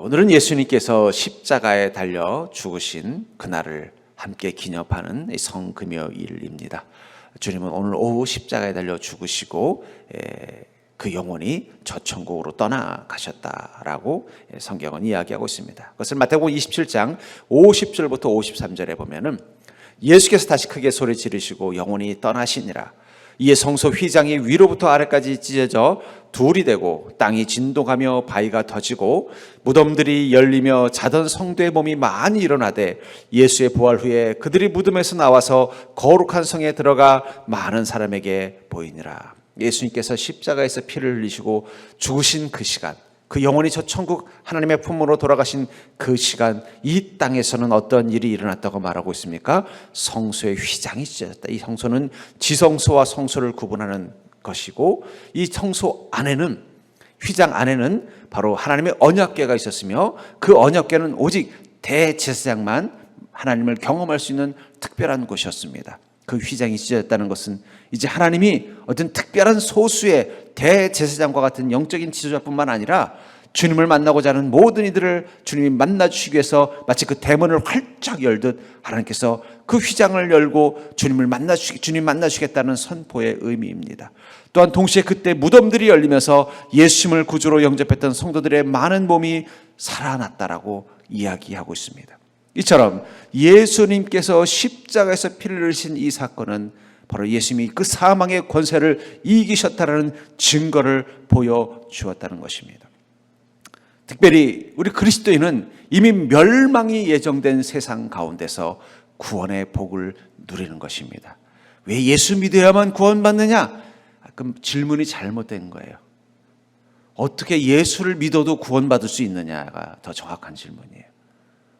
오늘은 예수님께서 십자가에 달려 죽으신 그날을 함께 기념하는 성금요일입니다. 주님은 오늘 오후 십자가에 달려 죽으시고 그 영혼이 저천국으로 떠나가셨다라고 성경은 이야기하고 있습니다. 그것을 마태복음 27장 50절부터 53절에 보면은 예수께서 다시 크게 소리 지르시고 영혼이 떠나시니라. 이에 성소 휘장이 위로부터 아래까지 찢어져 둘이 되고 땅이 진동하며 바위가 터지고 무덤들이 열리며 자던 성도의 몸이 많이 일어나되 예수의 부활 후에 그들이 무덤에서 나와서 거룩한 성에 들어가 많은 사람에게 보이니라. 예수님께서 십자가에서 피를 흘리시고 죽으신 그 시간, 그 영혼이 저 천국 하나님의 품으로 돌아가신 그 시간, 이 땅에서는 어떤 일이 일어났다고 말하고 있습니까? 성소의 휘장이 찢어졌다. 이 성소는 지성소와 성소를 구분하는 것이고, 이 성소 안에는, 휘장 안에는 바로 하나님의 언약궤가 있었으며, 그 언약궤는 오직 대제사장만 하나님을 경험할 수 있는 특별한 곳이었습니다. 그 휘장이 찢어졌다는 것은 이제 하나님이 어떤 특별한 소수의 대제사장과 같은 영적인 지도자뿐만 아니라 주님을 만나고자 하는 모든 이들을 주님이 만나주시기 위해서 마치 그 대문을 활짝 열듯 하나님께서 그 휘장을 열고 주님 만나주시겠다는 선포의 의미입니다. 또한 동시에 그때 무덤들이 열리면서 예수님을 구주로 영접했던 성도들의 많은 몸이 살아났다라고 이야기하고 있습니다. 이처럼 예수님께서 십자가에서 피를 흘리신 이 사건은 바로 예수님이 그 사망의 권세를 이기셨다는 증거를 보여주었다는 것입니다. 특별히 우리 그리스도인은 이미 멸망이 예정된 세상 가운데서 구원의 복을 누리는 것입니다. 왜 예수 믿어야만 구원받느냐? 그럼 질문이 잘못된 거예요. 어떻게 예수를 믿어도 구원받을 수 있느냐가 더 정확한 질문이에요.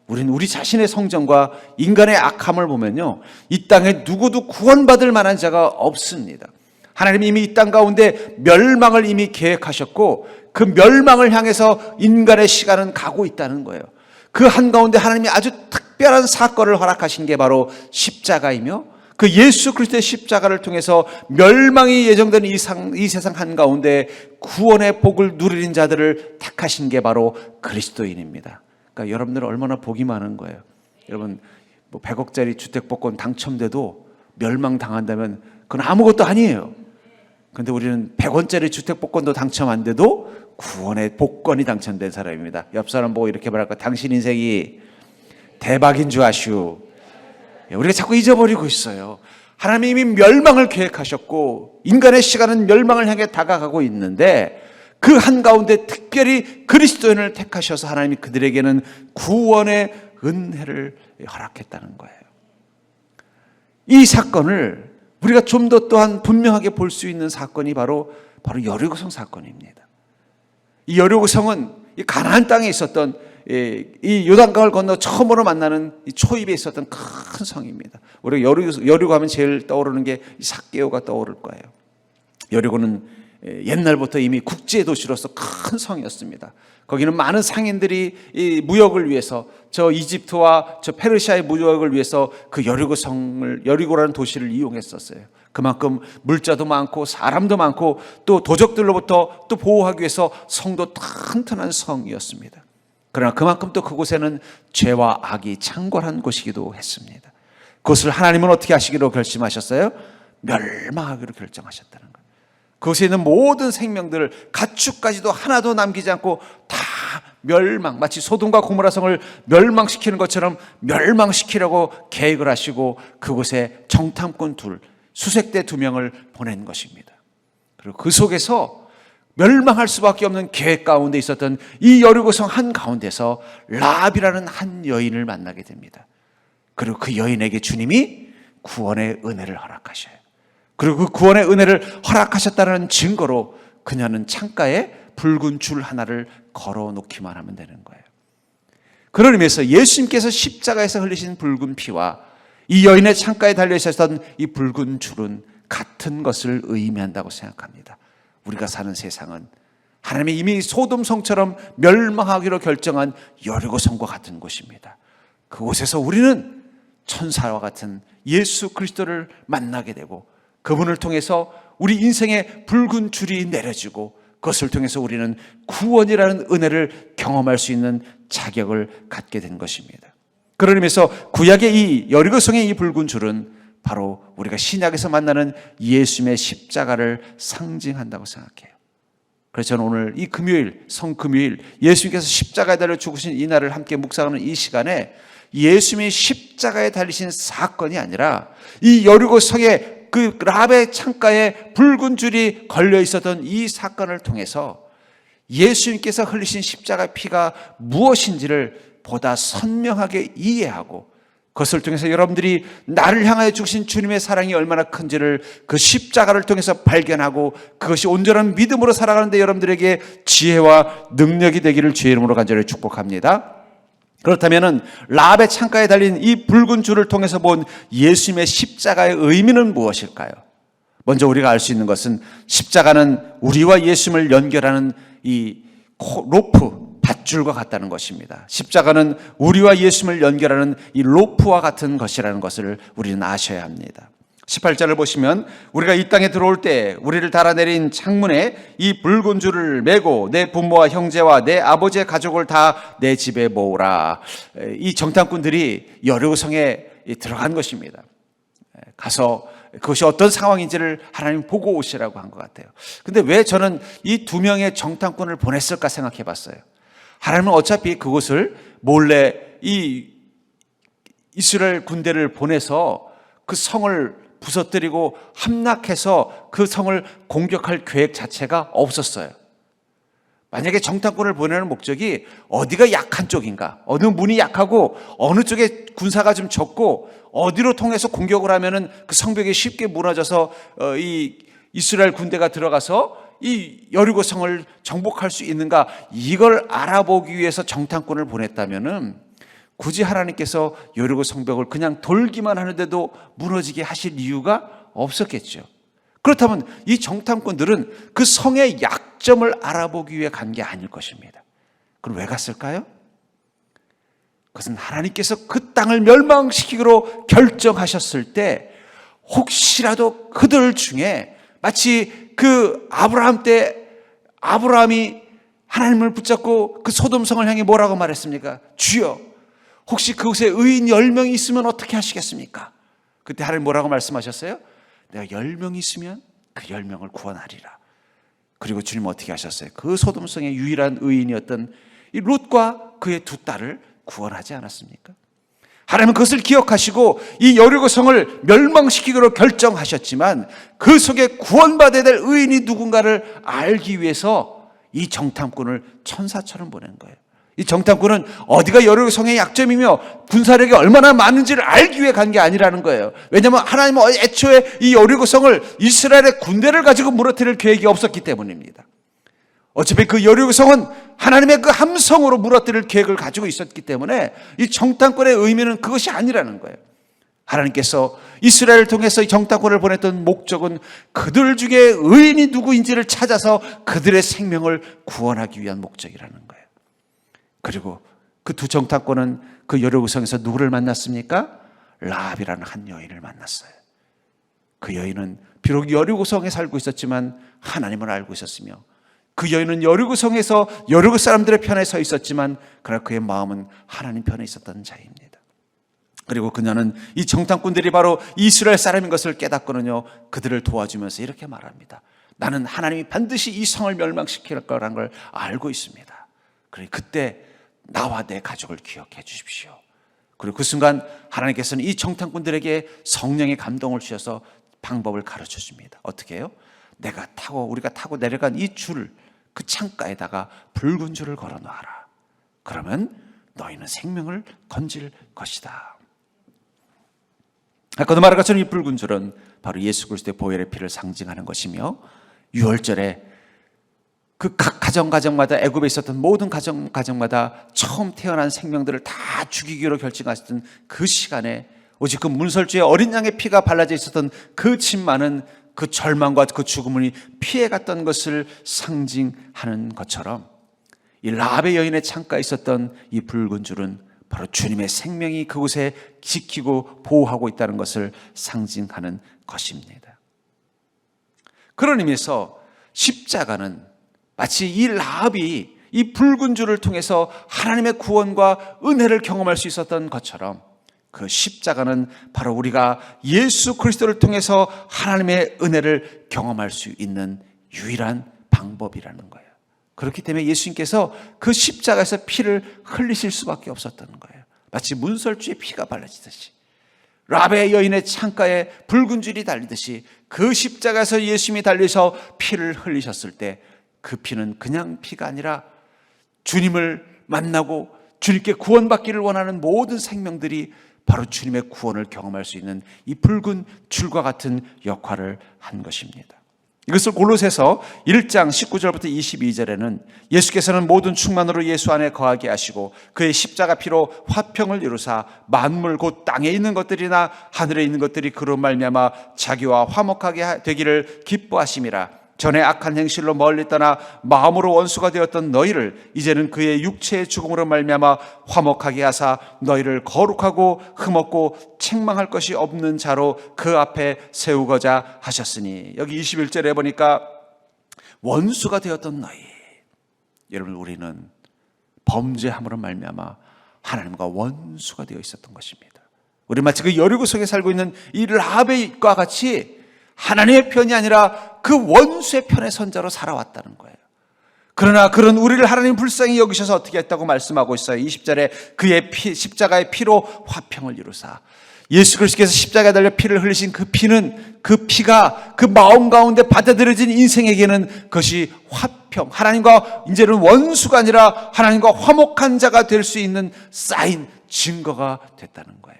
우리는 우리 자신의 성정과 인간의 악함을 보면요, 이 땅에 누구도 구원받을 만한 자가 없습니다. 하나님이 이미 이 땅 가운데 멸망을 이미 계획하셨고 그 멸망을 향해서 인간의 시간은 가고 있다는 거예요. 그 한가운데 하나님이 아주 특별한 사건을 허락하신 게 바로 십자가이며, 그 예수 그리스도의 십자가를 통해서 멸망이 예정된 이 세상 한가운데 구원의 복을 누리는 자들을 택하신 게 바로 그리스도인입니다. 그러니까 여러분들은 얼마나 복이 많은 거예요. 여러분 100억짜리 주택복권 당첨돼도 멸망당한다면 그건 아무것도 아니에요. 그런데 우리는 100원짜리 주택복권도 당첨 안 돼도 구원의 복권이 당첨된 사람입니다. 옆 사람 보고 이렇게 말할까? 당신 인생이 대박인 줄 아슈. 우리가 자꾸 잊어버리고 있어요. 하나님이 멸망을 계획하셨고 인간의 시간은 멸망을 향해 다가가고 있는데 그 한가운데 특별히 그리스도인을 택하셔서 하나님이 그들에게는 구원의 은혜를 허락했다는 거예요. 이 사건을 우리가 좀 더 또한 분명하게 볼 수 있는 사건이 바로 여리고성 사건입니다. 이 여리고성은 이 가나안 땅에 있었던 이 요단강을 건너 처음으로 만나는 이 초입에 있었던 큰 성입니다. 우리가 여리고 하면 제일 떠오르는 게 삭개오가 떠오를 거예요. 여리고는 옛날부터 이미 국제 도시로서 큰 성이었습니다. 거기는 많은 상인들이 이 무역을 위해서 저 이집트와 저 페르시아의 무역을 위해서 그 여리고라는 도시를 이용했었어요. 그만큼 물자도 많고 사람도 많고 또 도적들로부터 또 보호하기 위해서 성도 튼튼한 성이었습니다. 그러나 그만큼 또 그곳에는 죄와 악이 창궐한 곳이기도 했습니다. 그것을 하나님은 어떻게 하시기로 결심하셨어요? 멸망하기로 결정하셨다는 거예요. 그곳에 있는 모든 생명들을 가축까지도 하나도 남기지 않고 다 멸망, 마치 소돔과 고모라 성을 멸망시키는 것처럼 멸망시키려고 계획을 하시고 그곳에 정탐꾼 수색대 2명을 보낸 것입니다. 그리고 그 속에서 멸망할 수밖에 없는 계획 가운데 있었던 이 여리고성 한가운데서 라합이라는 한 여인을 만나게 됩니다. 그리고 그 여인에게 주님이 구원의 은혜를 허락하셔요. 그리고 그 구원의 은혜를 허락하셨다는 증거로 그녀는 창가에 붉은 줄 하나를 걸어놓기만 하면 되는 거예요. 그런 의미에서 예수님께서 십자가에서 흘리신 붉은 피와 이 여인의 창가에 달려있었던 이 붉은 줄은 같은 것을 의미한다고 생각합니다. 우리가 사는 세상은 하나님이 이미 소돔성처럼 멸망하기로 결정한 여리고성과 같은 곳입니다. 그곳에서 우리는 천사와 같은 예수 그리스도를 만나게 되고 그분을 통해서 우리 인생의 붉은 줄이 내려지고 그것을 통해서 우리는 구원이라는 은혜를 경험할 수 있는 자격을 갖게 된 것입니다. 그런 의미에서 구약의 이 여리고성의 이 붉은 줄은 바로 우리가 신약에서 만나는 예수님의 십자가를 상징한다고 생각해요. 그래서 저는 오늘 이 금요일, 성금요일, 예수님께서 십자가에 달려 죽으신 이 날을 함께 묵상하는 이 시간에 예수님이 십자가에 달리신 사건이 아니라 이 여리고성의 그 라합의 창가에 붉은 줄이 걸려 있었던 이 사건을 통해서 예수님께서 흘리신 십자가의 피가 무엇인지를 보다 선명하게 이해하고 그것을 통해서 여러분들이 나를 향하여 주신 주님의 사랑이 얼마나 큰지를 그 십자가를 통해서 발견하고 그것이 온전한 믿음으로 살아가는데 여러분들에게 지혜와 능력이 되기를 주의 이름으로 간절히 축복합니다. 그렇다면 라합의 창가에 달린 이 붉은 줄을 통해서 본 예수님의 십자가의 의미는 무엇일까요? 먼저 우리가 알 수 있는 것은 십자가는 우리와 예수님을 연결하는 이 로프, 밧줄과 같다는 것입니다. 십자가는 우리와 예수님을 연결하는 이 로프와 같은 것이라는 것을 우리는 아셔야 합니다. 18절을 보시면 우리가 이 땅에 들어올 때 우리를 달아내린 창문에 이 붉은 줄을 메고 내 부모와 형제와 내 아버지의 가족을 다 내 집에 모으라. 이 정탐꾼들이 여리고성에 들어간 것입니다. 가서 그것이 어떤 상황인지를 하나님 보고 오시라고 한 것 같아요. 근데 왜 저는 이 두 명의 정탐꾼을 보냈을까 생각해 봤어요. 하나님은 어차피 그곳을 몰래 이 이스라엘 군대를 보내서 그 성을 부서뜨리고 함락해서 그 성을 공격할 계획 자체가 없었어요. 만약에 정탐꾼을 보내는 목적이 어디가 약한 쪽인가, 어느 문이 약하고 어느 쪽에 군사가 좀 적고 어디로 통해서 공격을 하면은 그 성벽이 쉽게 무너져서 이 이스라엘 군대가 들어가서 이 여리고 성을 정복할 수 있는가, 이걸 알아보기 위해서 정탐꾼을 보냈다면은 굳이 하나님께서 여리고 성벽을 그냥 돌기만 하는데도 무너지게 하실 이유가 없었겠죠. 그렇다면 이 정탐꾼들은 그 성의 약점을 알아보기 위해 간 게 아닐 것입니다. 그럼 왜 갔을까요? 그것은 하나님께서 그 땅을 멸망시키기로 결정하셨을 때 혹시라도 그들 중에 마치 그 아브라함 때 아브라함이 하나님을 붙잡고 그 소돔성을 향해 뭐라고 말했습니까? 주여, 혹시 그곳에 의인 10명이 있으면 어떻게 하시겠습니까? 그때 하나님 뭐라고 말씀하셨어요? 내가 10명이 있으면 그 10명을 구원하리라. 그리고 주님 어떻게 하셨어요? 그 소돔성의 유일한 의인이었던 이 롯과 그의 두 딸을 구원하지 않았습니까? 하나님은 그것을 기억하시고 이 여리고 성을 멸망시키기로 결정하셨지만 그 속에 구원받아야 될 의인이 누군가를 알기 위해서 이 정탐꾼을 천사처럼 보낸 거예요. 이 정탐꾼은 어디가 여리고 성의 약점이며 군사력이 얼마나 많은지를 알기 위해 간 게 아니라는 거예요. 왜냐하면 하나님은 애초에 이 여리고 성을 이스라엘의 군대를 가지고 무너뜨릴 계획이 없었기 때문입니다. 어차피 그 여리고 성은 하나님의 그 함성으로 무너뜨릴 계획을 가지고 있었기 때문에 이 정탐꾼의 의미는 그것이 아니라는 거예요. 하나님께서 이스라엘을 통해서 이 정탐꾼을 보냈던 목적은 그들 중에 의인이 누구인지를 찾아서 그들의 생명을 구원하기 위한 목적이라는 거예요. 그리고 그 두 정탐꾼은 그 여리고 성에서 누구를 만났습니까? 라합이라는 한 여인을 만났어요. 그 여인은 비록 여리고 성에 살고 있었지만 하나님을 알고 있었으며 그 여인은 여리고 성에서 여리고 사람들의 편에 서 있었지만 그러나 그의 마음은 하나님 편에 있었던 자입니다. 그리고 그녀는 이 정탐꾼들이 바로 이스라엘 사람인 것을 깨닫고는요, 그들을 도와주면서 이렇게 말합니다. 나는 하나님이 반드시 이 성을 멸망시킬 거라는 걸 알고 있습니다. 그래, 그때 나와 내 가족을 기억해 주십시오. 그리고 그 순간 하나님께서는 이 정탐꾼들에게 성령의 감동을 주셔서 방법을 가르쳐 줍니다. 어떻게 해요? 우리가 타고 내려간 이 줄을 그 창가에다가 붉은 줄을 걸어 놓아라. 그러면 너희는 생명을 건질 것이다. 아까도 말한 것처럼 이 붉은 줄은 바로 예수 그리스도의 보혈의 피를 상징하는 것이며, 유월절에 그 각 가정마다 애굽에 있었던 모든 가정마다 처음 태어난 생명들을 다 죽이기로 결정하셨던 그 시간에 오직 그 문설주에 어린 양의 피가 발라져 있었던 그 침만은 그 절망과 그 죽음을 피해갔던 것을 상징하는 것처럼 이 라합의 여인의 창가에 있었던 이 붉은 줄은 바로 주님의 생명이 그곳에 지키고 보호하고 있다는 것을 상징하는 것입니다. 그런 의미에서 십자가는 마치 이 라합이 이 붉은 줄을 통해서 하나님의 구원과 은혜를 경험할 수 있었던 것처럼 그 십자가는 바로 우리가 예수 그리스도를 통해서 하나님의 은혜를 경험할 수 있는 유일한 방법이라는 거예요. 그렇기 때문에 예수님께서 그 십자가에서 피를 흘리실 수밖에 없었던 거예요. 마치 문설주에 피가 발라지듯이, 라합의 여인의 창가에 붉은 줄이 달리듯이 그 십자가에서 예수님이 달리셔 피를 흘리셨을 때 그 피는 그냥 피가 아니라 주님을 만나고 주님께 구원받기를 원하는 모든 생명들이 바로 주님의 구원을 경험할 수 있는 이 붉은 줄과 같은 역할을 한 것입니다. 이것을 골로새서 1장 19절부터 22절에는 예수께서는 모든 충만으로 예수 안에 거하게 하시고 그의 십자가 피로 화평을 이루사 만물 곧 땅에 있는 것들이나 하늘에 있는 것들이 그로 말미암아 자기와 화목하게 되기를 기뻐하심이라. 전에 악한 행실로 멀리 떠나 마음으로 원수가 되었던 너희를 이제는 그의 육체의 죽음으로 말미암아 화목하게 하사 너희를 거룩하고 흠없고 책망할 것이 없는 자로 그 앞에 세우고자 하셨으니, 여기 21절에 보니까 원수가 되었던 너희, 여러분 우리는 범죄함으로 말미암아 하나님과 원수가 되어 있었던 것입니다. 우리 마치 그 여리고 속에 살고 있는 이 라합과 같이 하나님의 편이 아니라 그 원수의 편의 선자로 살아왔다는 거예요. 그러나 그런 우리를 하나님 불쌍히 여기셔서 어떻게 했다고 말씀하고 있어요. 20절에 그의 십자가의 피로 화평을 이루사, 예수 그리스도께서 십자가에 달려 피를 흘리신 그 피는, 그 피가 그 마음 가운데 받아들여진 인생에게는 그것이 화평, 하나님과 이제는 원수가 아니라 하나님과 화목한 자가 될 수 있는 사인, 증거가 됐다는 거예요.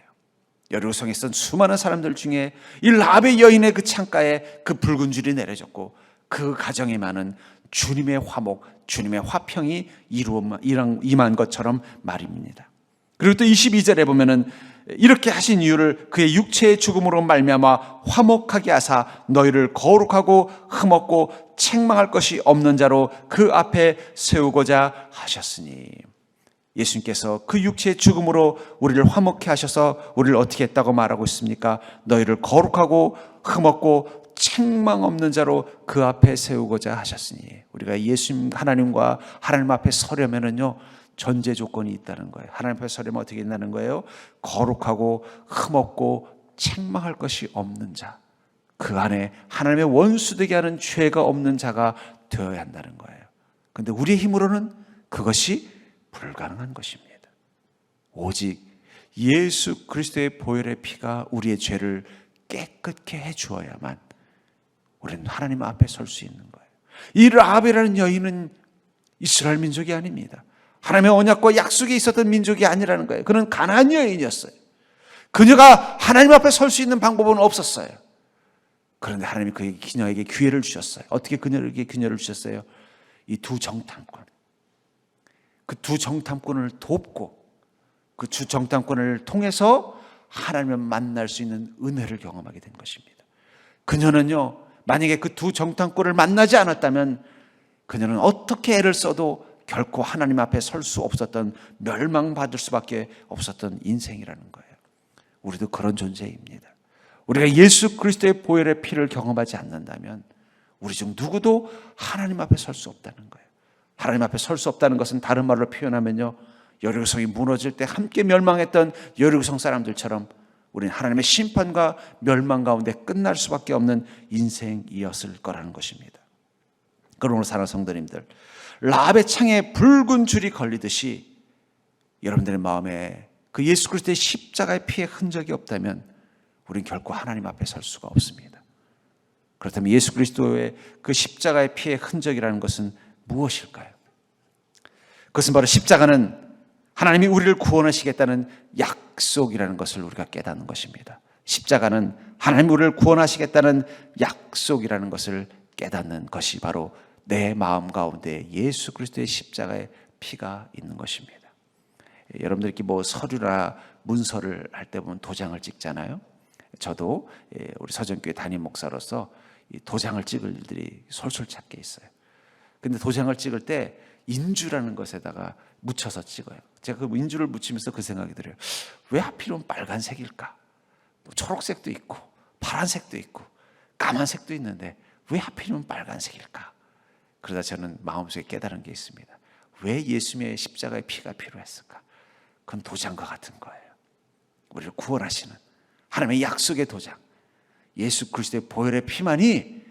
여리고성에 있던 수많은 사람들 중에 이 라합의 여인의 그 창가에 그 붉은 줄이 내려졌고 그 가정에 많은 주님의 화목, 주님의 화평이 임한 것처럼 말입니다. 그리고 또 22절에 보면은 이렇게 하신 이유를 그의 육체의 죽음으로 말미암아 화목하게 하사 너희를 거룩하고 흠없고 책망할 것이 없는 자로 그 앞에 세우고자 하셨으니, 예수님께서 그 육체의 죽음으로 우리를 화목케 하셔서 우리를 어떻게 했다고 말하고 있습니까? 너희를 거룩하고 흠없고 책망 없는 자로 그 앞에 세우고자 하셨으니, 우리가 예수님 하나님과 하나님 앞에 서려면은요 전제 조건이 있다는 거예요. 하나님 앞에 서려면 어떻게 된다는 거예요? 거룩하고 흠없고 책망할 것이 없는 자, 그 안에 하나님의 원수되게 하는 죄가 없는 자가 되어야 한다는 거예요. 그런데 우리의 힘으로는 그것이 불가능한 것입니다. 오직 예수 그리스도의 보혈의 피가 우리의 죄를 깨끗게 해주어야만 우리는 하나님 앞에 설 수 있는 거예요. 이 라합이라는 여인은 이스라엘 민족이 아닙니다. 하나님의 언약과 약속이 있었던 민족이 아니라는 거예요. 그는 가나안 여인이었어요. 그녀가 하나님 앞에 설 수 있는 방법은 없었어요. 그런데 하나님이 그녀에게 기회를 주셨어요. 어떻게 그녀에게 기회를 주셨어요? 이 두 정탐꾼, 그 두 정탐꾼을 돕고 그 두 정탐꾼을 통해서 하나님을 만날 수 있는 은혜를 경험하게 된 것입니다. 그녀는요, 만약에 그 두 정탐꾼을 만나지 않았다면 그녀는 어떻게 애를 써도 결코 하나님 앞에 설 수 없었던, 멸망받을 수밖에 없었던 인생이라는 거예요. 우리도 그런 존재입니다. 우리가 예수 그리스도의 보혈의 피를 경험하지 않는다면 우리 중 누구도 하나님 앞에 설 수 없다는 거예요. 하나님 앞에 설 수 없다는 것은 다른 말로 표현하면요, 여리고성이 무너질 때 함께 멸망했던 여리고성 사람들처럼 우리는 하나님의 심판과 멸망 가운데 끝날 수밖에 없는 인생이었을 거라는 것입니다. 그러므로 사랑하는 성도님들, 라합의 창에 붉은 줄이 걸리듯이 여러분들의 마음에 그 예수 그리스도의 십자가의 피의 흔적이 없다면 우리는 결코 하나님 앞에 설 수가 없습니다. 그렇다면 예수 그리스도의 그 십자가의 피의 흔적이라는 것은 무엇일까요? 그것은 바로 십자가는 하나님이 우리를 구원하시겠다는 약속이라는 것을 우리가 깨닫는 것입니다. 십자가는 하나님이 우리를 구원하시겠다는 약속이라는 것을 깨닫는 것이 바로 내 마음 가운데 예수 그리스도의 십자가의 피가 있는 것입니다. 여러분들 이렇게 뭐 서류나 문서를 할 때 보면 도장을 찍잖아요. 저도 우리 서정교회 담임 목사로서 이 도장을 찍을 일들이 솔솔 찾게 있어요. 근데 도장을 찍을 때 인주라는 것에다가 묻혀서 찍어요. 제가 그 인주를 묻히면서 그 생각이 들어요. 왜 하필이면 빨간색일까? 초록색도 있고 파란색도 있고 까만색도 있는데 왜 하필이면 빨간색일까? 그러다 저는 마음속에 깨달은 게 있습니다. 왜 예수님의 십자가의 피가 필요했을까? 그건 도장과 같은 거예요. 우리를 구원하시는 하나님의 약속의 도장, 예수 그리스도의 보혈의 피만이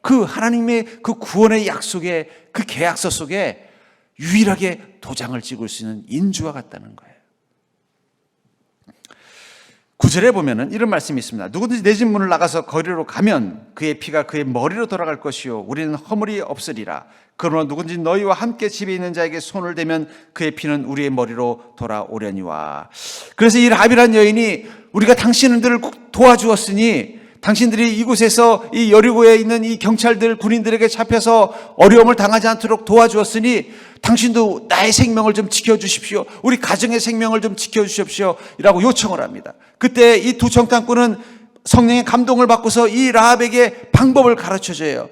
그 하나님의 그 구원의 약속의 그 계약서 속에 유일하게 도장을 찍을 수 있는 인주와 같다는 거예요. 9절에 보면은 이런 말씀이 있습니다. 누구든지 내 집 문을 나가서 거리로 가면 그의 피가 그의 머리로 돌아갈 것이요 우리는 허물이 없으리라. 그러나 누구든지 너희와 함께 집에 있는 자에게 손을 대면 그의 피는 우리의 머리로 돌아오려니와. 그래서 이 라합이라는 여인이 우리가 당신들을 도와주었으니 당신들이 이곳에서 이 여리고에 있는 이 경찰들 군인들에게 잡혀서 어려움을 당하지 않도록 도와주었으니 당신도 나의 생명을 좀 지켜주십시오. 우리 가정의 생명을 좀 지켜주십시오 라고 요청을 합니다. 그때 이 두 정탐꾼은 성령의 감동을 받고서 이 라합에게 방법을 가르쳐줘요.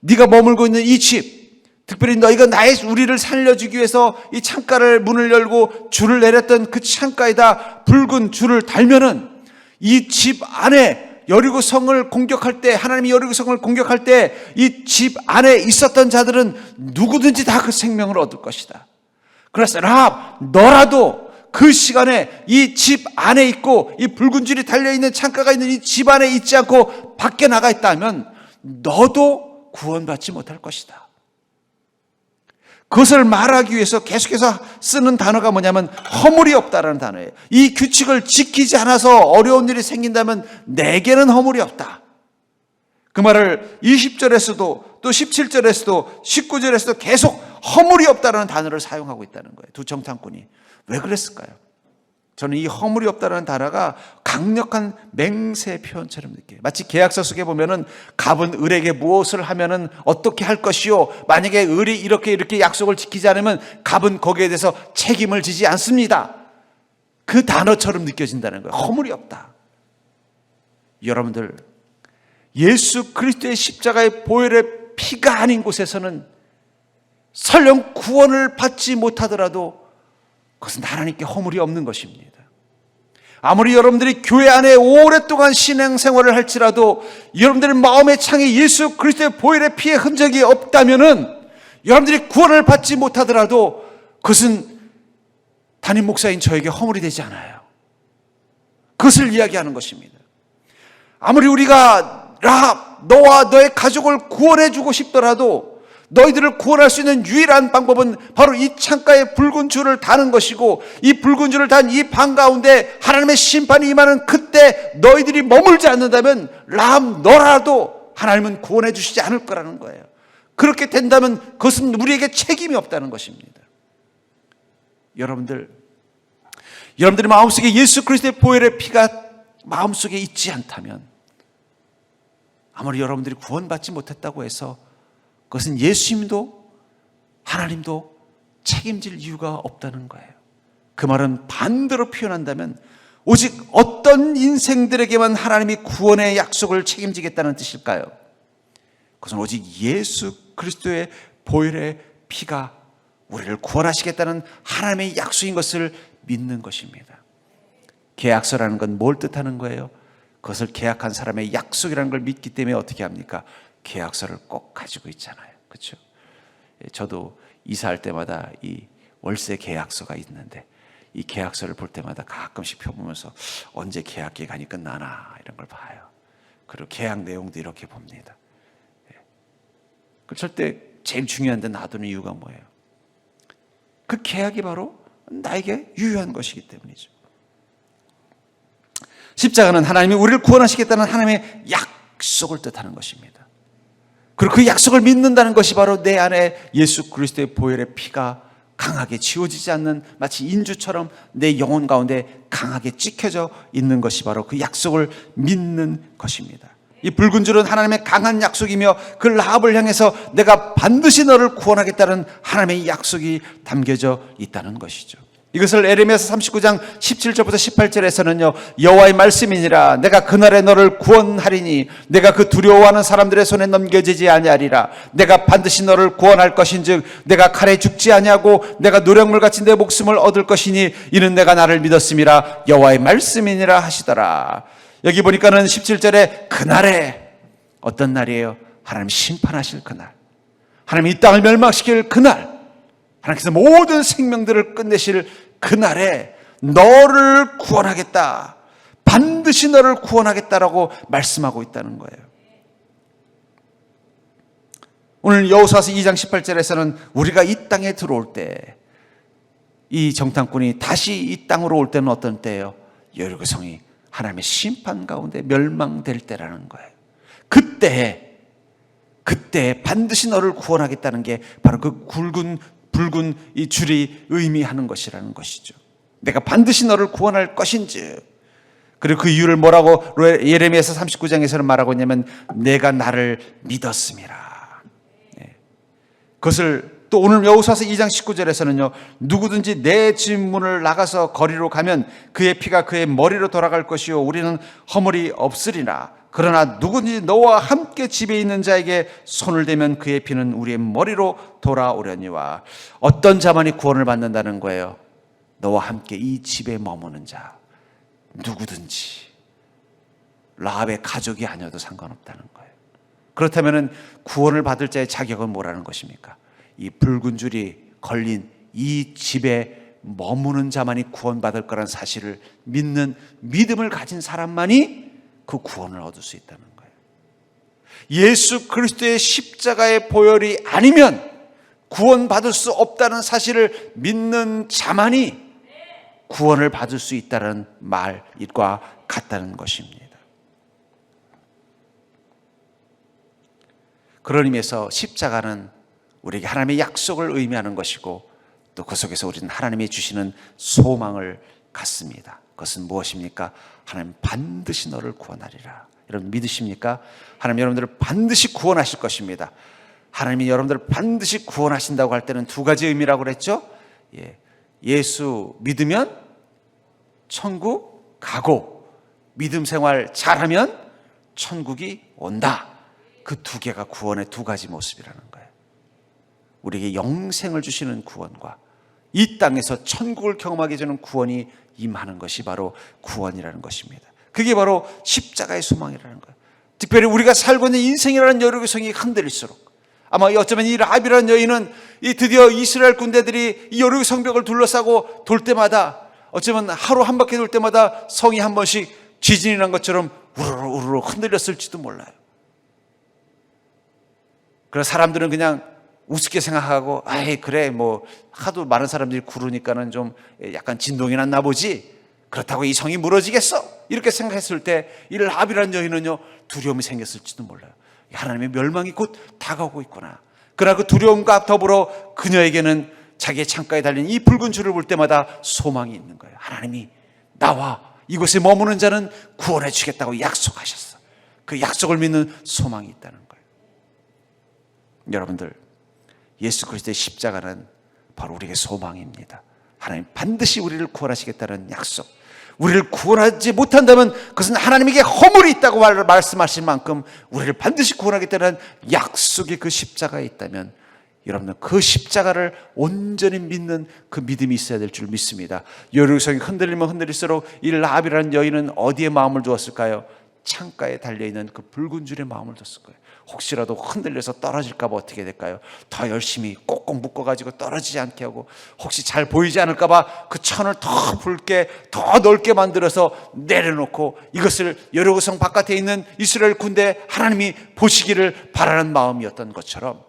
네가 머물고 있는 이 집, 특별히 너희가 우리를 살려주기 위해서 이 창가를 문을 열고 줄을 내렸던 그 창가에다 붉은 줄을 달면은 이 집 안에 여리고 성을 공격할 때, 하나님이 여리고 성을 공격할 때 이 집 안에 있었던 자들은 누구든지 다 그 생명을 얻을 것이다. 그래서 라합, 너라도 그 시간에 이 집 안에 있고 이 붉은 줄이 달려있는 창가가 있는 이 집 안에 있지 않고 밖에 나가 있다면 너도 구원받지 못할 것이다. 그것을 말하기 위해서 계속해서 쓰는 단어가 뭐냐면 허물이 없다라는 단어예요. 이 규칙을 지키지 않아서 어려운 일이 생긴다면 내게는 허물이 없다. 그 말을 20절에서도 또 17절에서도 19절에서도 계속 허물이 없다라는 단어를 사용하고 있다는 거예요. 두 정탐꾼이. 왜 그랬을까요? 저는 이 허물이 없다는 단어가 강력한 맹세 표현처럼 느껴요. 마치 계약서 속에 보면은 갑은 을에게 무엇을 하면은 어떻게 할 것이요, 만약에 을이 이렇게 약속을 지키지 않으면 갑은 거기에 대해서 책임을 지지 않습니다. 그 단어처럼 느껴진다는 거예요. 허물이 없다. 여러분들, 예수 그리스도의 십자가의 보혈의 피가 아닌 곳에서는 설령 구원을 받지 못하더라도 그것은 하나님께 허물이 없는 것입니다. 아무리 여러분들이 교회 안에 오랫동안 신앙생활을 할지라도 여러분들의 마음의 창에 예수 그리스도의 보혈의 피의 흔적이 없다면은 여러분들이 구원을 받지 못하더라도 그것은 담임 목사인 저에게 허물이 되지 않아요. 그것을 이야기하는 것입니다. 아무리 우리가 라합, 너와 너의 가족을 구원해주고 싶더라도 너희들을 구원할 수 있는 유일한 방법은 바로 이 창가에 붉은 줄을 다는 것이고, 이 붉은 줄을 단 이 방 가운데 하나님의 심판이 임하는 그때 너희들이 머물지 않는다면 라합 너라도 하나님은 구원해 주시지 않을 거라는 거예요. 그렇게 된다면 그것은 우리에게 책임이 없다는 것입니다. 여러분들의 마음속에 예수 그리스도의 보혈의 피가 마음속에 있지 않다면, 아무리 여러분들이 구원받지 못했다고 해서 그것은 예수님도 하나님도 책임질 이유가 없다는 거예요. 그 말은 반대로 표현한다면 오직 어떤 인생들에게만 하나님이 구원의 약속을 책임지겠다는 뜻일까요? 그것은 오직 예수 그리스도의 보혈의 피가 우리를 구원하시겠다는 하나님의 약속인 것을 믿는 것입니다. 계약서라는 건 뭘 뜻하는 거예요? 그것을 계약한 사람의 약속이라는 걸 믿기 때문에 어떻게 합니까? 계약서를 꼭 가지고 있잖아요. 그렇죠? 저도 이사할 때마다 이 월세 계약서가 있는데 이 계약서를 볼 때마다 가끔씩 펴보면서 언제 계약 기간이 끝나나 이런 걸 봐요. 그리고 계약 내용도 이렇게 봅니다. 그 절대 제일 중요한 데 놔두는 이유가 뭐예요? 그 계약이 바로 나에게 유효한 것이기 때문이죠. 십자가는 하나님이 우리를 구원하시겠다는 하나님의 약속을 뜻하는 것입니다. 그리고 그 약속을 믿는다는 것이 바로 내 안에 예수 그리스도의 보혈의 피가 강하게 지워지지 않는 마치 인주처럼 내 영혼 가운데 강하게 찍혀져 있는 것이 바로 그 약속을 믿는 것입니다. 이 붉은 줄은 하나님의 강한 약속이며 그 라합을 향해서 내가 반드시 너를 구원하겠다는 하나님의 약속이 담겨져 있다는 것이죠. 이것을 에레미야서 39장 17절부터 18절에서는요, 여호와의 말씀이니라 내가 그날에 너를 구원하리니 내가 그 두려워하는 사람들의 손에 넘겨지지 아니하리라. 내가 반드시 너를 구원할 것인즉 내가 칼에 죽지 아니하고 내가 노력물같이 내 목숨을 얻을 것이니 이는 내가 나를 믿었음이라. 여호와의 말씀이니라 하시더라. 여기 보니까는 17절에 그날에 어떤 날이에요? 하나님 심판하실 그날, 하나님이 이 땅을 멸망시킬 그날, 하나님께서 모든 생명들을 끝내실 그날에 너를 구원하겠다, 반드시 너를 구원하겠다라고 말씀하고 있다는 거예요. 오늘 여호수아서 2장 18절에서는 우리가 이 땅에 들어올 때, 이 정탐꾼이 다시 이 땅으로 올 때는 어떤 때예요? 여리고 성이 하나님의 심판 가운데 멸망될 때라는 거예요. 그때 반드시 너를 구원하겠다는 게 바로 그 붉은 이 줄이 의미하는 것이라는 것이죠. 내가 반드시 너를 구원할 것인즉. 그리고 그 이유를 뭐라고 예레미야서 39장에서는 말하고 있냐면 내가 나를 믿었음이라. 그것을 또 오늘 여호수아서 2장 19절에서는요, 누구든지 내 집 문을 나가서 거리로 가면 그의 피가 그의 머리로 돌아갈 것이요 우리는 허물이 없으리라. 그러나 누구든지 너와 함께 집에 있는 자에게 손을 대면 그의 피는 우리의 머리로 돌아오려니와. 어떤 자만이 구원을 받는다는 거예요? 너와 함께 이 집에 머무는 자, 누구든지. 라합의 가족이 아니어도 상관없다는 거예요. 그렇다면 구원을 받을 자의 자격은 뭐라는 것입니까? 이 붉은 줄이 걸린 이 집에 머무는 자만이 구원받을 거란 사실을 믿는 믿음을 가진 사람만이 그 구원을 얻을 수 있다는 거예요. 예수 그리스도의 십자가의 보혈이 아니면 구원받을 수 없다는 사실을 믿는 자만이 구원을 받을 수 있다는 말과 같다는 것입니다. 그런 의미에서 십자가는 우리에게 하나님의 약속을 의미하는 것이고 또 그 속에서 우리는 하나님이 주시는 소망을 갖습니다. 그것은 무엇입니까? 하나님 반드시 너를 구원하리라. 여러분 믿으십니까? 하나님 여러분들을 반드시 구원하실 것입니다. 하나님이 여러분들을 반드시 구원하신다고 할 때는 두 가지 의미라고 그랬죠? 예수 믿으면 천국 가고 믿음 생활 잘하면 천국이 온다. 그 두 개가 구원의 두 가지 모습이라는 거예요. 우리에게 영생을 주시는 구원과 이 땅에서 천국을 경험하게 해주는 구원이 임하는 것이 바로 구원이라는 것입니다. 그게 바로 십자가의 소망이라는 거예요. 특별히 우리가 살고 있는 인생이라는 여리고성이 흔들릴수록 아마 어쩌면 이 라합이라는 여인은 이 드디어 이스라엘 군대들이 이 여리고 성벽을 둘러싸고 돌 때마다 어쩌면 하루 한 바퀴 돌 때마다 성이 한 번씩 지진이 난 것처럼 우르르 흔들렸을지도 몰라요. 그래서 사람들은 그냥 우습게 생각하고 아이 그래 뭐 하도 많은 사람들이 구르니까는 좀 약간 진동이 났나 보지, 그렇다고 이 성이 무너지겠어? 이렇게 생각했을 때 이 라합이라는 여인은요 두려움이 생겼을지도 몰라요. 하나님의 멸망이 곧 다가오고 있구나. 그러나 그 두려움과 더불어 그녀에게는 자기의 창가에 달린 이 붉은 줄을 볼 때마다 소망이 있는 거예요. 하나님이 나와 이곳에 머무는 자는 구원해 주겠다고 약속하셨어. 그 약속을 믿는 소망이 있다는 거예요. 여러분들, 예수 그리스도의 십자가는 바로 우리에게 소망입니다. 하나님 반드시 우리를 구원하시겠다는 약속. 우리를 구원하지 못한다면 그것은 하나님에게 허물이 있다고 말씀하신 만큼 우리를 반드시 구원하겠다는 약속이 그 십자가에 있다면 여러분은 그 십자가를 온전히 믿는 그 믿음이 있어야 될 줄 믿습니다. 여리고성이 흔들리면 흔들릴수록 이 라합이라는 여인은 어디에 마음을 두었을까요? 창가에 달려있는 그 붉은 줄에 마음을 뒀을 거예요. 혹시라도 흔들려서 떨어질까 봐 어떻게 될까요? 더 열심히 꼭꼭 묶어가지고 떨어지지 않게 하고, 혹시 잘 보이지 않을까 봐 그 천을 더 붉게 더 넓게 만들어서 내려놓고 이것을 여리고성 바깥에 있는 이스라엘 군대 하나님이 보시기를 바라는 마음이었던 것처럼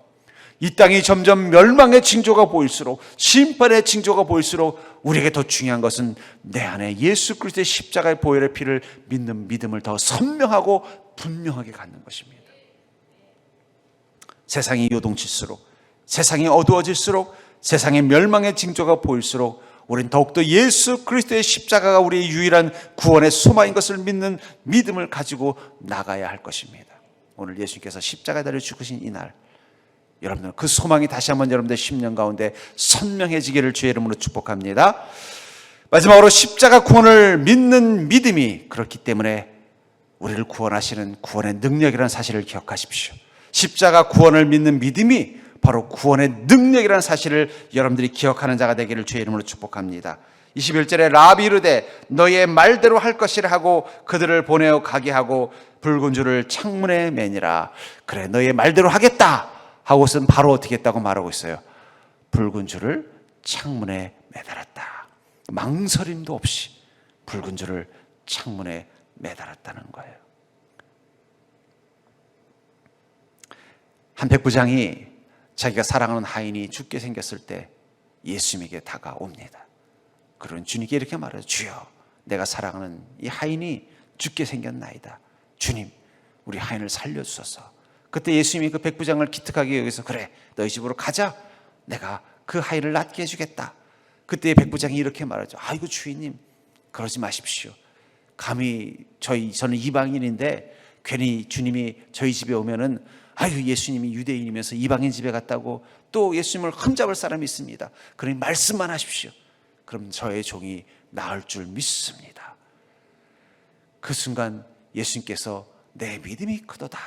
이 땅이 점점 멸망의 징조가 보일수록, 심판의 징조가 보일수록 우리에게 더 중요한 것은 내 안에 예수 그리스도의 십자가의 보혈의 피를 믿는 믿음을 더 선명하고 분명하게 갖는 것입니다. 세상이 요동칠수록, 세상이 어두워질수록, 세상의 멸망의 징조가 보일수록 우리는 더욱더 예수 그리스도의 십자가가 우리의 유일한 구원의 소망인 것을 믿는 믿음을 가지고 나가야 할 것입니다. 오늘 예수님께서 십자가에 달려 죽으신 이날, 여러분들 그 소망이 다시 한번 여러분들 심령 가운데 선명해지기를 주의 이름으로 축복합니다. 마지막으로 십자가 구원을 믿는 믿음이 그렇기 때문에 우리를 구원하시는 구원의 능력이라는 사실을 기억하십시오. 십자가 구원을 믿는 믿음이 바로 구원의 능력이라는 사실을 여러분들이 기억하는 자가 되기를 주의 이름으로 축복합니다. 21절에 라합이 이르되 너의 말대로 할 것이라 하고 그들을 보내어 가게 하고 붉은 줄을 창문에 매니라. 그래 너의 말대로 하겠다 하고서는 바로 어떻게 했다고 말하고 있어요? 붉은 줄을 창문에 매달았다. 망설임도 없이 붉은 줄을 창문에 매달았다는 거예요. 한 백부장이 자기가 사랑하는 하인이 죽게 생겼을 때 예수님에게 다가옵니다. 그런 주님께 이렇게 말해요. 주여, 내가 사랑하는 이 하인이 죽게 생겼나이다. 주님, 우리 하인을 살려주소서. 그때 예수님이 그 백부장을 기특하게 여기서 그래, 너희 집으로 가자. 내가 그 하인을 낫게 해주겠다. 그때 백부장이 이렇게 말하죠. 아이고 주인님, 그러지 마십시오. 감히 저는 이방인인데 괜히 주님이 저희 집에 오면은 아유 예수님이 유대인이면서 이방인 집에 갔다고 또 예수님을 흠잡을 사람이 있습니다. 그러니 말씀만 하십시오. 그럼 저의 종이 나을 줄 믿습니다. 그 순간 예수님께서 내 믿음이 크도다,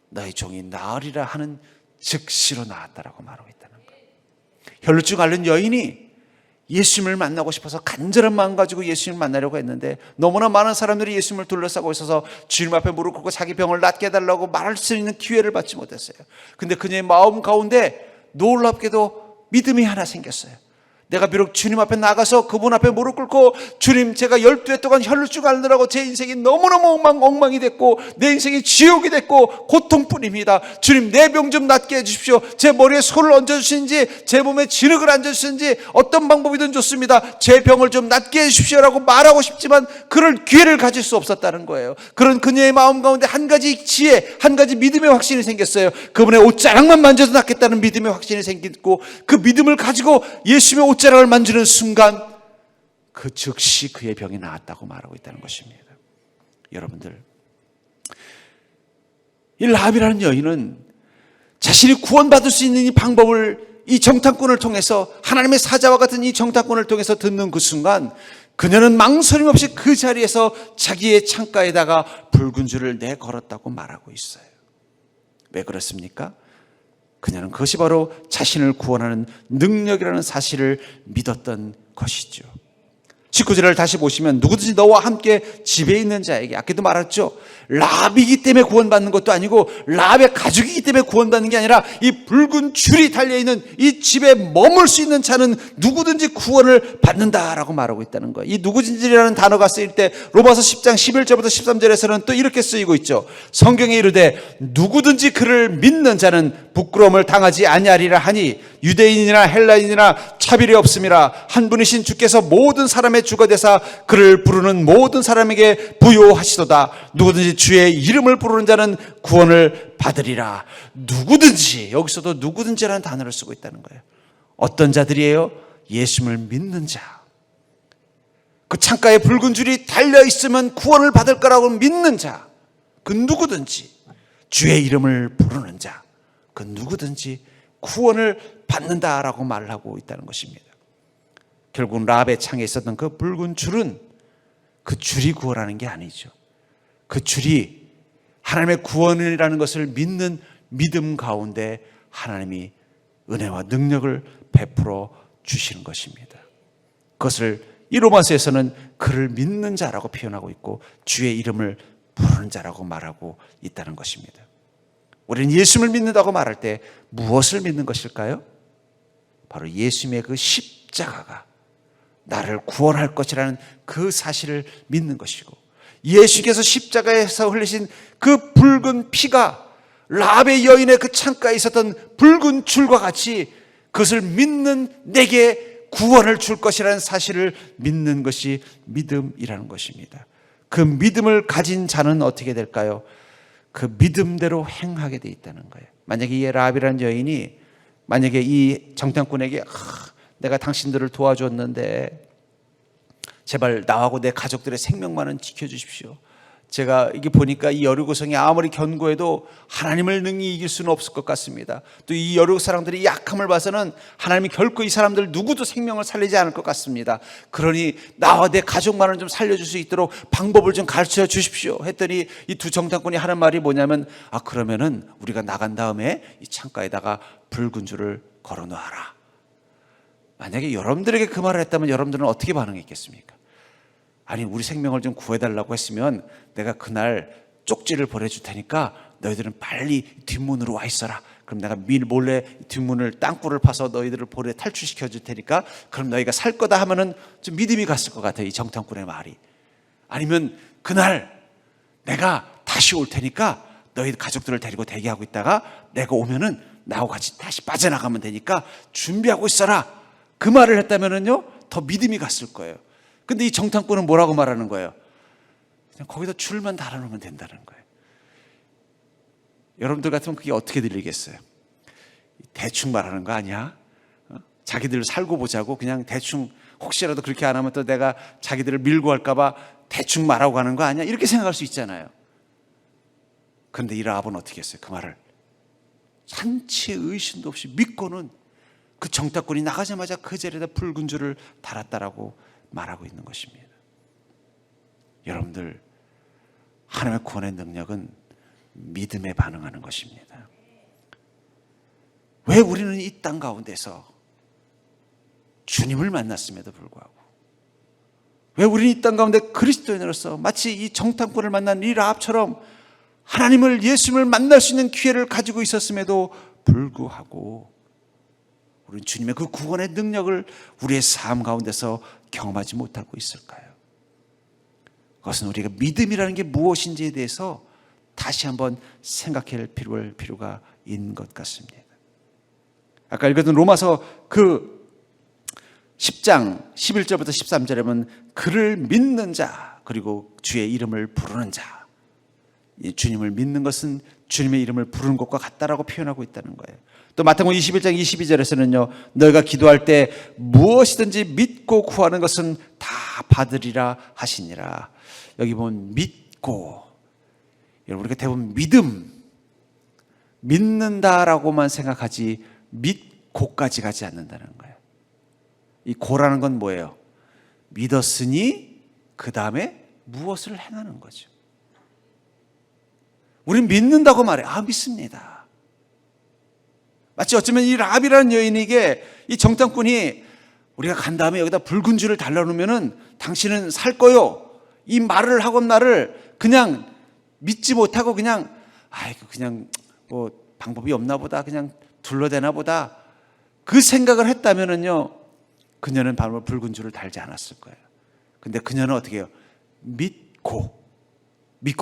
너의 종이 나으리라 하는 즉시로 나았다라고 말하고 있다는 거예요. 혈루증 앓는 여인이 예수님을 만나고 싶어서 간절한 마음 가지고 예수님을 만나려고 했는데 너무나 많은 사람들이 예수님을 둘러싸고 있어서 주님 앞에 무릎 꿇고 자기 병을 낫게 해달라고 말할 수 있는 기회를 받지 못했어요. 근데 그녀의 마음 가운데 놀랍게도 믿음이 하나 생겼어요. 내가 비록 주님 앞에 나가서 그분 앞에 무릎 꿇고 주님, 제가 12해 동안 혈루증 앓느라고 제 인생이 너무너무 엉망이 됐고 내 인생이 지옥이 됐고 고통뿐입니다. 주님, 내 병 좀 낫게 해주십시오. 제 머리에 손을 얹어주시는지 제 몸에 진흙을 얹어주시는지 어떤 방법이든 좋습니다. 제 병을 좀 낫게 해주십시오라고 말하고 싶지만 그럴 기회를 가질 수 없었다는 거예요. 그런 그녀의 마음 가운데 한 가지 지혜, 한 가지 믿음의 확신이 생겼어요. 그분의 옷자락만 만져도 낫겠다는 믿음의 확신이 생겼고 그 믿음을 가지고 예수님의 옷자락을 만지는 순간 그 즉시 그의 병이 나았다고 말하고 있다는 것입니다. 여러분들, 이 라합이라는 여인은 자신이 구원받을 수 있는 이 방법을 이 정탐꾼을 통해서, 하나님의 사자와 같은 이 정탐꾼을 통해서 듣는 그 순간 그녀는 망설임 없이 그 자리에서 자기의 창가에다가 붉은 줄을 내걸었다고 말하고 있어요. 왜 그렇습니까? 그녀는 그것이 바로 자신을 구원하는 능력이라는 사실을 믿었던 것이죠. 19절을 다시 보시면 누구든지 너와 함께 집에 있는 자에게, 아까도 말했죠. 라합이기 때문에 구원받는 것도 아니고 라합의 가족이기 때문에 구원받는 게 아니라 이 붉은 줄이 달려있는 이 집에 머물 수 있는 자는 누구든지 구원을 받는다라고 말하고 있다는 거예요. 이 누구든지라는 단어가 쓰일 때 로마서 10장 11절부터 13절에서는 또 이렇게 쓰이고 있죠. 성경에 이르되 누구든지 그를 믿는 자는 부끄러움을 당하지 아니하리라 하니 유대인이나 헬라인이나 차별이 없음이라. 한 분이신 주께서 모든 사람의 주가 되사 그를 부르는 모든 사람에게 부요하시도다. 누구든지 주의 이름을 부르는 자는 구원을 받으리라. 누구든지, 여기서도 누구든지라는 단어를 쓰고 있다는 거예요. 어떤 자들이에요? 예수님을 믿는 자. 그 창가에 붉은 줄이 달려있으면 구원을 받을 거라고 믿는 자. 그 누구든지, 주의 이름을 부르는 자, 그 누구든지 구원을 받는다라고 말을 하고 있다는 것입니다. 결국 라합의 창에 있었던 그 붉은 줄은 그 줄이 구원하는 게 아니죠. 그 줄이 하나님의 구원이라는 것을 믿는 믿음 가운데 하나님이 은혜와 능력을 베풀어 주시는 것입니다. 그것을 이 로마서에서는 그를 믿는 자라고 표현하고 있고 주의 이름을 부르는 자라고 말하고 있다는 것입니다. 우리는 예수님을 믿는다고 말할 때 무엇을 믿는 것일까요? 바로 예수님의 그 십자가가 나를 구원할 것이라는 그 사실을 믿는 것이고, 예수께서 십자가에서 흘리신 그 붉은 피가 라합의 여인의 그 창가에 있었던 붉은 줄과 같이 그것을 믿는 내게 구원을 줄 것이라는 사실을 믿는 것이 믿음이라는 것입니다. 그 믿음을 가진 자는 어떻게 될까요? 그 믿음대로 행하게 돼 있다는 거예요. 만약에 이 라합이라는 여인이 만약에 이 정탐꾼에게 내가 당신들을 도와줬는데 제발 나하고 내 가족들의 생명만은 지켜주십시오. 제가 이게 보니까 이 여리고성이 아무리 견고해도 하나님을 능히 이길 수는 없을 것 같습니다. 또 이 여리고 사람들이 약함을 봐서는 하나님이 결코 이 사람들 누구도 생명을 살리지 않을 것 같습니다. 그러니 나와 내 가족만을 좀 살려줄 수 있도록 방법을 좀 가르쳐 주십시오 했더니 이 두 정탐꾼이 하는 말이 뭐냐면, 그러면은 우리가 나간 다음에 이 창가에다가 붉은 줄을 걸어 놓아라. 만약에 여러분들에게 그 말을 했다면 여러분들은 어떻게 반응했겠습니까? 아니, 우리 생명을 좀 구해달라고 했으면 내가 그날 쪽지를 보내줄 테니까 너희들은 빨리 뒷문으로 와 있어라. 그럼 내가 몰래 뒷문을 땅굴을 파서 너희들을 볼에 탈출시켜 줄 테니까 그럼 너희가 살 거다 하면은 좀 믿음이 갔을 것 같아요. 이 정탐꾼의 말이. 아니면 그날 내가 다시 올 테니까 너희 가족들을 데리고 대기하고 있다가 내가 오면은 나하고 같이 다시 빠져나가면 되니까 준비하고 있어라. 그 말을 했다면은요 더 믿음이 갔을 거예요. 근데 이 정탐꾼은 뭐라고 말하는 거예요? 그냥 거기다 줄만 달아놓으면 된다는 거예요. 여러분들 같으면 그게 어떻게 들리겠어요? 대충 말하는 거 아니야? 자기들 살고 보자고 그냥 대충 혹시라도 그렇게 안 하면 또 내가 자기들을 밀고 할까 봐 대충 말하고 가는 거 아니야? 이렇게 생각할 수 있잖아요. 그런데 이 라합은 어떻게 했어요? 그 말을 한치의 의심도 없이 믿고는 그 정탐꾼이 나가자마자 그 자리에다 붉은 줄을 달았다라고 말하고 있는 것입니다. 여러분들, 하나님의 구원의 능력은 믿음에 반응하는 것입니다. 왜 우리는 이 땅 가운데서 주님을 만났음에도 불구하고, 왜 우리는 이 땅 가운데 그리스도인으로서 마치 이 정탐꾼을 만난 이 라합처럼 하나님을, 예수님을 만날 수 있는 기회를 가지고 있었음에도 불구하고 우리는 주님의 그 구원의 능력을 우리의 삶 가운데서 경험하지 못하고 있을까요? 그것은 우리가 믿음이라는 게 무엇인지에 대해서 다시 한번 생각할 필요가 있는 것 같습니다. 아까 읽었던 로마서 그 10장 11절부터 13절에 보면 그를 믿는 자 그리고 주의 이름을 부르는 자, 이 주님을 믿는 것은 주님의 이름을 부르는 것과 같다라고 표현하고 있다는 거예요. 또 마태복음 21장 22절에서는요 너희가 기도할 때 무엇이든지 믿고 구하는 것은 다 받으리라 하시니라. 여기 보면 믿고, 여러분 우리가 대부분 믿는다라고만 생각하지 믿고까지 가지 않는다는 거예요. 이 고라는 건 뭐예요? 믿었으니 그 다음에 무엇을 행하는 거죠. 우린 믿는다고 말해. 믿습니다. 마치 어쩌면 이 라합이라는 여인에게 이 정탐꾼이 우리가 간 다음에 여기다 붉은 줄을 달라놓으면은 당신은 살 거요. 이 말을 하고 나를 그냥 믿지 못하고 그냥 뭐 방법이 없나 보다, 그냥 둘러대나 보다, 그 생각을 했다면은요 그녀는 바로 붉은 줄을 달지 않았을 거예요. 근데 그녀는 어떻게 해요? 믿고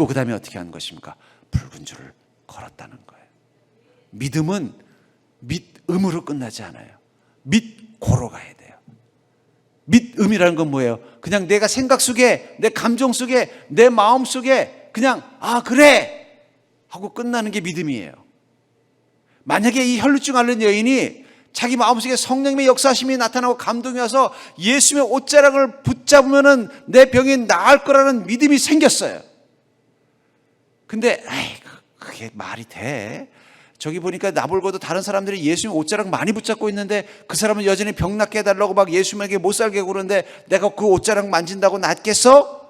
그 다음에 어떻게 하는 것입니까? 붉은 줄을 걸었다는 거예요. 믿음은 믿음으로 끝나지 않아요. 믿고로 가야 돼요. 믿음이라는 건 뭐예요? 그냥 내가 생각 속에, 내 감정 속에, 내 마음 속에 그냥 그래 하고 끝나는 게 믿음이에요. 만약에 이 혈루증 앓는 여인이 자기 마음속에 성령님의 역사심이 나타나고 감동이 와서 예수님의 옷자락을 붙잡으면은 내 병이 나을 거라는 믿음이 생겼어요. 근데 그게 말이 돼? 저기 보니까 나불고도 다른 사람들이 예수님 옷자락 많이 붙잡고 있는데 그 사람은 여전히 병 낫게 해달라고 막 예수님에게 못 살게 구르는데 내가 그 옷자락 만진다고 낫겠어?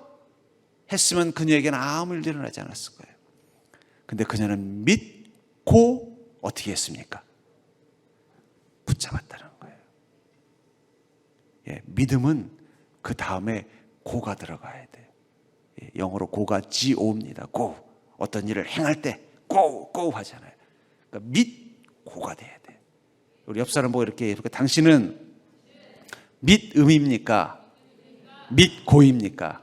했으면 그녀에게는 아무 일도 일어나지 않았을 거예요. 근데 그녀는 믿고 어떻게 했습니까? 붙잡았다는 거예요. 믿음은 그 다음에 고가 들어가야 돼요. 영어로 고가 GO입니다. 고. 어떤 일을 행할 때 고 하잖아요. 그러니까 믿고가 돼야 돼. 우리 옆 사람 보고 이렇게 당신은 믿음입니까? 믿고입니까?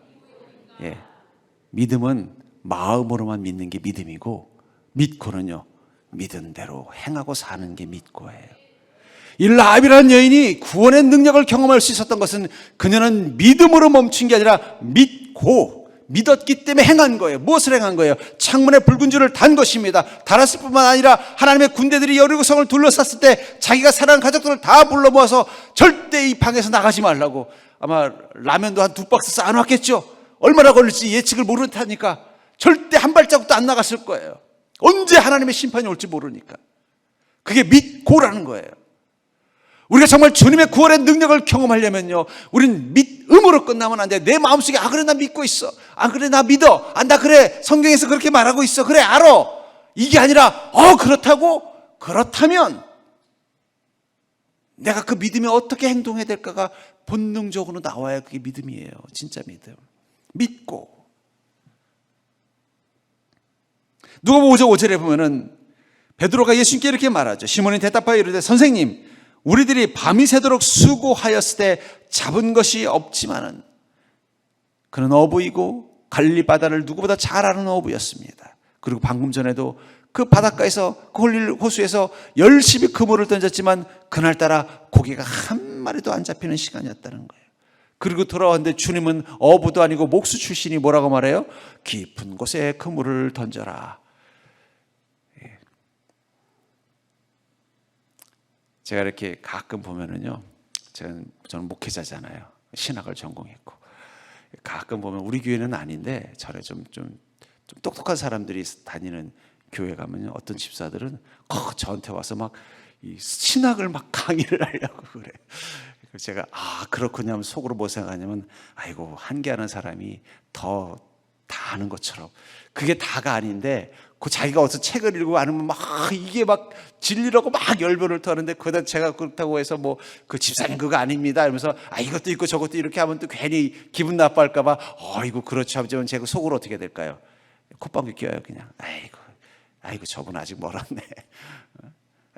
믿음은 마음으로만 믿는 게 믿음이고 믿고는요 믿은 대로 행하고 사는 게 믿고예요. 이 라합이라는 여인이 구원의 능력을 경험할 수 있었던 것은 그녀는 믿음으로 멈춘 게 아니라 믿었기 때문에 행한 거예요. 무엇을 행한 거예요? 창문에 붉은 줄을 단 것입니다. 달았을 뿐만 아니라 하나님의 군대들이 여리고성을 둘러쌌을 때 자기가 사랑하는 가족들을 다 불러 모아서 절대 이 방에서 나가지 말라고, 아마 라면도 한 2박스 쌓아놨겠죠. 얼마나 걸릴지 예측을 모르는 타니까 절대 한 발자국도 안 나갔을 거예요. 언제 하나님의 심판이 올지 모르니까. 그게 믿고라는 거예요. 우리가 정말 주님의 구원의 능력을 경험하려면요 우린 믿음으로 끝나면 안 돼. 내 마음속에 그래 나 믿고 있어, 그래 나 믿어, 나 그래 성경에서 그렇게 말하고 있어, 그래 알아, 이게 아니라 그렇다면 내가 그 믿음에 어떻게 행동해야 될까가 본능적으로 나와야 그게 믿음이에요. 진짜 믿음. 믿고 누가복음 5장 5절에 보면은 베드로가 예수님께 이렇게 말하죠. 시몬이 대답하여 이르되 선생님, 우리들이 밤이 새도록 수고하였을 때 잡은 것이 없지만은 그는 어부이고 갈릴리 바다를 누구보다 잘 아는 어부였습니다. 그리고 방금 전에도 그 바닷가에서 그 호수에서 열심히 그물을 던졌지만 그날따라 고기가 한 마리도 안 잡히는 시간이었다는 거예요. 그리고 돌아왔는데 주님은 어부도 아니고 목수 출신이 뭐라고 말해요? 깊은 곳에 그물을 던져라. 제가 이렇게 가끔 보면은요, 저는 목회자잖아요. 신학을 전공했고 가끔 보면 우리 교회는 아닌데 저래 좀 똑똑한 사람들이 다니는 교회 가면요, 어떤 집사들은 저한테 와서 막 이 신학을 막 강의를 하려고 그래. 제가 그렇군요 하면 속으로 뭐 생각하냐면 아이고 한계하는 사람이 더 다 아는 것처럼 그게 다가 아닌데 그 자기가 어떤 책을 읽고 안 하면 막 이게 막 진리라고 막 열변을 토하는데 그다 제가 그렇다고 해서 뭐 그 집사님 그거 아닙니다 이러면서 이것도 있고 저것도 이렇게 하면 또 괜히 기분 나빠할까 봐 이거 그렇죠 하지만 제가 속으로 어떻게 될까요? 콧방귀 껴요 그냥. 아이고 저분 아직 멀었네.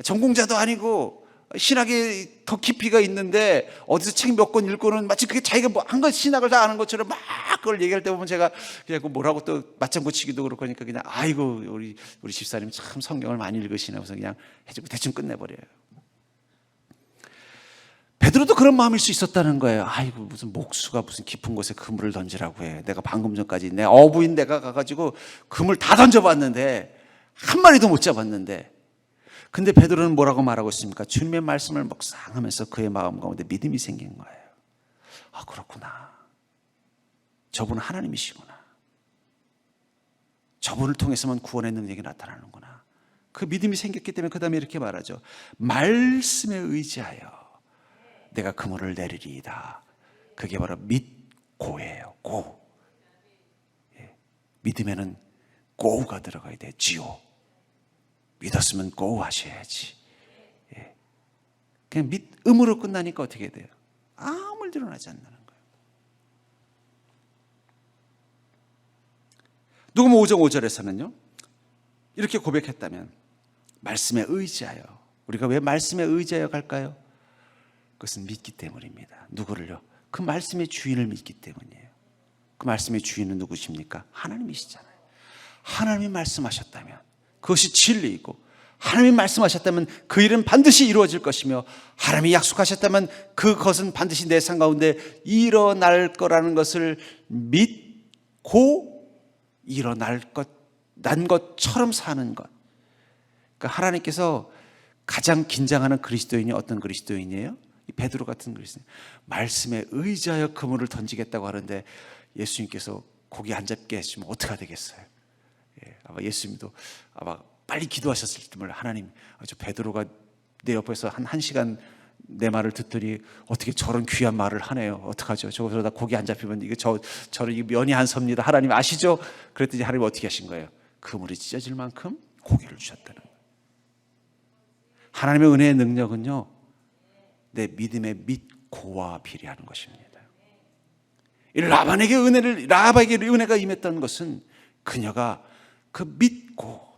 전공자도 아니고 신학에 더 깊이가 있는데 어디서 책 몇 권 읽고는 마치 그게 자기가 뭐 한 건 신학을 다 아는 것처럼 막 그걸 얘기할 때 보면 제가 그냥 뭐라고 또 맞장 붙이기도 그렇고 하니까 그냥 아이고 우리 집사님 참 성경을 많이 읽으시네 하면서 그냥 해주고 대충 끝내버려요. 베드로도 그런 마음일 수 있었다는 거예요. 아이고 무슨 목수가 무슨 깊은 곳에 그물을 던지라고 해. 내가 방금 전까지 내 어부인 내가 가가지고 그물 다 던져봤는데 한 마리도 못 잡았는데 근데 베드로는 뭐라고 말하고 있습니까? 주님의 말씀을 묵상하면서 그의 마음 가운데 믿음이 생긴 거예요. 그렇구나. 저분은 하나님이시구나. 저분을 통해서만 구원의 능력이 나타나는구나. 그 믿음이 생겼기 때문에 그 다음에 이렇게 말하죠. 말씀에 의지하여 내가 그물을 내리리이다. 그게 바로 믿고예요. 고. 믿음에는 고가 들어가야 돼. 지오. 믿었으면 고 하셔야지. 그냥 믿음으로 끝나니까 어떻게 돼요? 아무 일도 일어나지 않는 거예요. 누가복음 5장 5절에서는요 이렇게 고백했다면 말씀에 의지하여, 우리가 왜 말씀에 의지하여 갈까요? 그것은 믿기 때문입니다. 누구를요? 그 말씀의 주인을 믿기 때문이에요. 그 말씀의 주인은 누구십니까? 하나님이시잖아요. 하나님이 말씀하셨다면 그것이 진리이고, 하나님이 말씀하셨다면 그 일은 반드시 이루어질 것이며, 하나님이 약속하셨다면 그것은 반드시 내 삶 가운데 일어날 거라는 것을 믿고 난 것처럼 사는 것. 그러니까 하나님께서 가장 긴장하는 그리스도인이 어떤 그리스도인이에요? 이 베드로 같은 그리스도인. 말씀에 의지하여 그물을 던지겠다고 하는데 예수님께서 고기 안 잡게 하시면 어떻게 되겠어요? 아마 예수님도 아마 빨리 기도하셨을 때 하나님, 저 베드로가 내 옆에서 한 시간 내 말을 듣더니 어떻게 저런 귀한 말을 하네요. 어떡하죠? 저러다 고기 안 잡히면 이게 저는 이 면이 안 섭니다. 하나님 아시죠? 그랬더니 하나님 어떻게 하신 거예요? 그물이 찢어질 만큼 고기를 주셨다는 거예요. 하나님의 은혜의 능력은요, 내 믿음의 믿고와 비례하는 것입니다. 이 라반에게 은혜가 임했던 것은 그녀가 그 믿고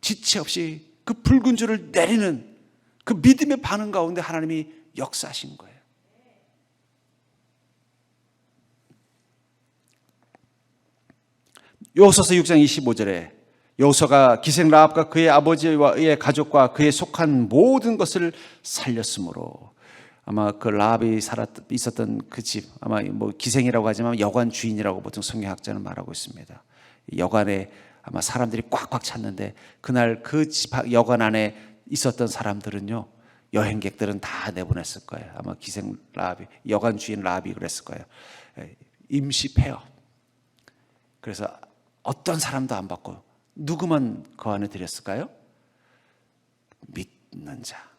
지체 없이 그 붉은 줄을 내리는 그 믿음의 반응 가운데 하나님이 역사하신 거예요. 여호수아서 6장 25절에 여호수아가 기생 라합과 그의 아버지와 그의 가족과 그의 속한 모든 것을 살렸으므로, 아마 그 라합이 있었던 그 집, 아마 뭐 기생이라고 하지만 여관 주인이라고 보통 성경학자는 말하고 있습니다. 여관에 아마 사람들이 꽉꽉 찼는데 그날 그 집 여관 안에 있었던 사람들은요, 여행객들은 다 내보냈을 거예요. 아마 기생 라합이, 여관 주인 라합이 그랬을 거예요. 임시 폐업. 그래서 어떤 사람도 안 받고 누구만 그 안에 들였을까요? 믿는 자,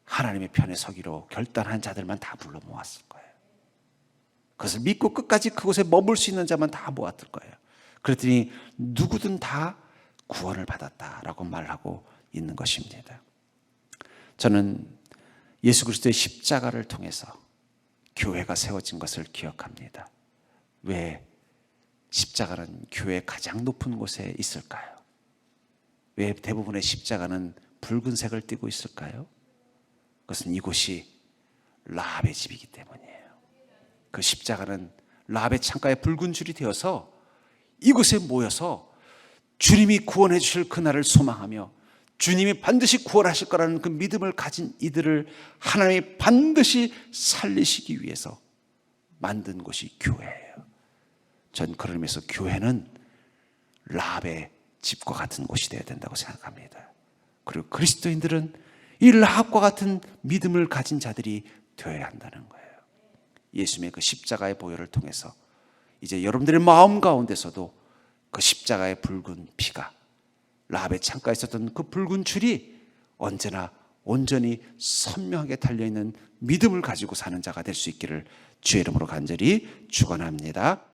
하나님의 편에 서기로 결단한 자들만 다 불러 모았을 거예요. 그것을 믿고 끝까지 그곳에 머물 수 있는 자만 다 모았을 거예요. 그랬더니 누구든 다 구원을 받았다라고 말하고 있는 것입니다. 저는 예수 그리스도의 십자가를 통해서 교회가 세워진 것을 기억합니다. 왜 십자가는 교회의 가장 높은 곳에 있을까요? 왜 대부분의 십자가는 붉은색을 띠고 있을까요? 그것은 이곳이 라합의 집이기 때문이에요. 그 십자가는 라합의 창가에 붉은 줄이 되어서 이곳에 모여서 주님이 구원해 주실 그날을 소망하며 주님이 반드시 구원하실 거라는 그 믿음을 가진 이들을 하나님이 반드시 살리시기 위해서 만든 곳이 교회예요. 전 그런 의미에서 교회는 라합의 집과 같은 곳이 되어야 된다고 생각합니다. 그리고 그리스도인들은 이 라합과 같은 믿음을 가진 자들이 되어야 한다는 거예요. 예수님의 그 십자가의 보혈을 통해서 이제 여러분들의 마음 가운데서도 그 십자가의 붉은 피가, 라합의 창가에 있었던 그 붉은 줄이 언제나 온전히 선명하게 달려있는 믿음을 가지고 사는 자가 될 수 있기를 주의 이름으로 간절히 축원합니다.